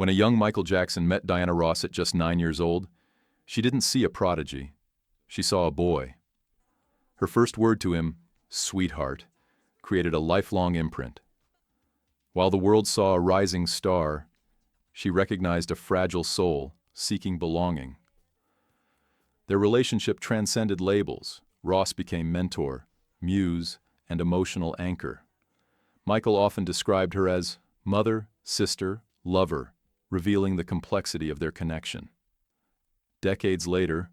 When a young Michael Jackson met Diana Ross at just 9 years old, she didn't see a prodigy. She saw a boy. Her first word to him, "sweetheart," created a lifelong imprint. While the world saw a rising star, she recognized a fragile soul seeking belonging. Their relationship transcended labels. Ross became mentor, muse, and emotional anchor. Michael often described her as mother, sister, lover, revealing the complexity of their connection. Decades later,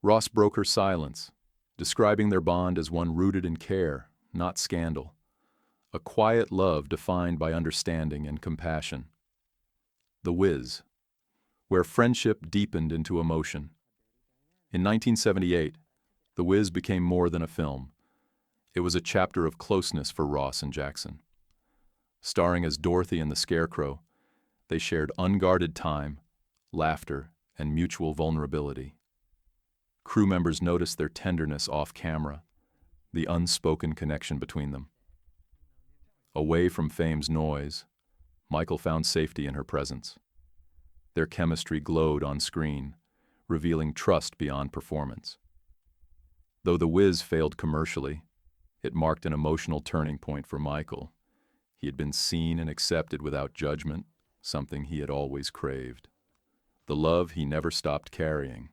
Ross broke her silence, describing their bond as one rooted in care, not scandal. A quiet love defined by understanding and compassion. The Wiz, where friendship deepened into emotion. In 1978, The Wiz became more than a film. It was a chapter of closeness for Ross and Jackson. Starring as Dorothy and the Scarecrow, they shared unguarded time, laughter, and mutual vulnerability. Crew members noticed their tenderness off camera, the unspoken connection between them. Away from fame's noise, Michael found safety in her presence. Their chemistry glowed on screen, revealing trust beyond performance. Though The Wiz failed commercially, it marked an emotional turning point for Michael. He had been seen and accepted without judgment, something he had always craved. The love he never stopped carrying.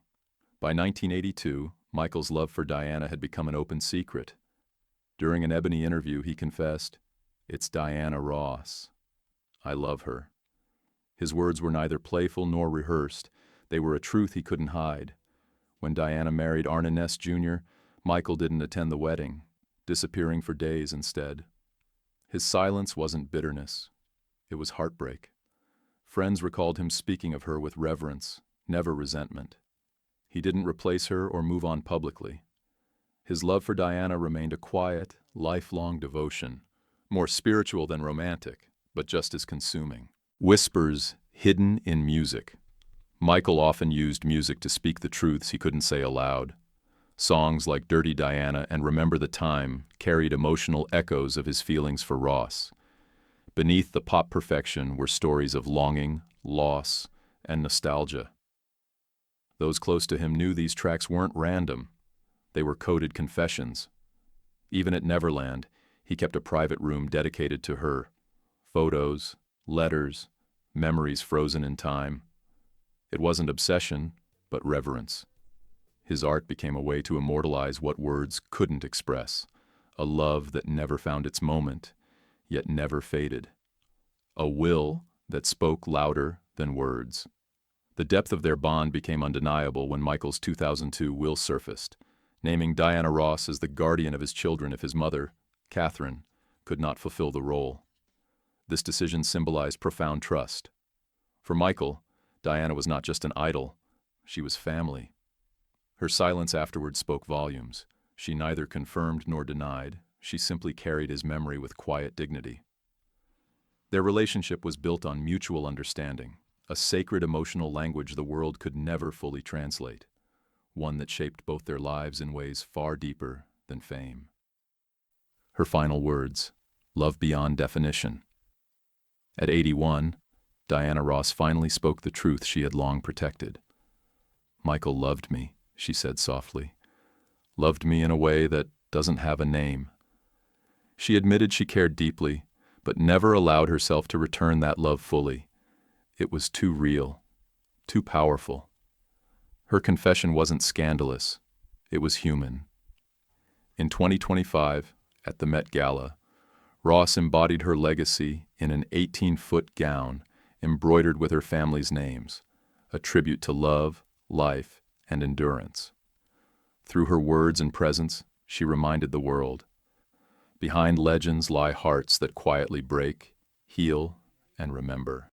By 1982, Michael's love for Diana had become an open secret. During an Ebony interview, he confessed, "It's Diana Ross. I love her." His words were neither playful nor rehearsed. They were a truth he couldn't hide. When Diana married Arna Ness Jr., Michael didn't attend the wedding, disappearing for days instead. His silence wasn't bitterness. It was heartbreak. Friends recalled him speaking of her with reverence, never resentment. He didn't replace her or move on publicly. His love for Diana remained a quiet, lifelong devotion, more spiritual than romantic, but just as consuming. Whispers hidden in music. Michael often used music to speak the truths he couldn't say aloud. Songs like Dirty Diana and Remember the Time carried emotional echoes of his feelings for Ross. Beneath the pop perfection were stories of longing, loss, and nostalgia. Those close to him knew these tracks weren't random. They were coded confessions. Even at Neverland, he kept a private room dedicated to her. Photos, letters, memories frozen in time. It wasn't obsession, but reverence. His art became a way to immortalize what words couldn't express, a love that never found its moment, yet never faded. A will that spoke louder than words. The depth of their bond became undeniable when Michael's 2002 will surfaced, naming Diana Ross as the guardian of his children if his mother, Catherine, could not fulfill the role. This decision symbolized profound trust. For Michael, Diana was not just an idol, she was family. Her silence afterwards spoke volumes. She neither confirmed nor denied. She simply carried his memory with quiet dignity. Their relationship was built on mutual understanding, a sacred emotional language the world could never fully translate, one that shaped both their lives in ways far deeper than fame. Her final words, love beyond definition. At 81, Diana Ross finally spoke the truth she had long protected. "Michael loved me," she said softly. "Loved me in a way that doesn't have a name." She admitted she cared deeply, but never allowed herself to return that love fully. It was too real, too powerful. Her confession wasn't scandalous, it was human. In 2025, at the Met Gala, Ross embodied her legacy in an 18-foot gown embroidered with her family's names, a tribute to love, life, and endurance. Through her words and presence, she reminded the world, behind legends lie hearts that quietly break, heal, and remember.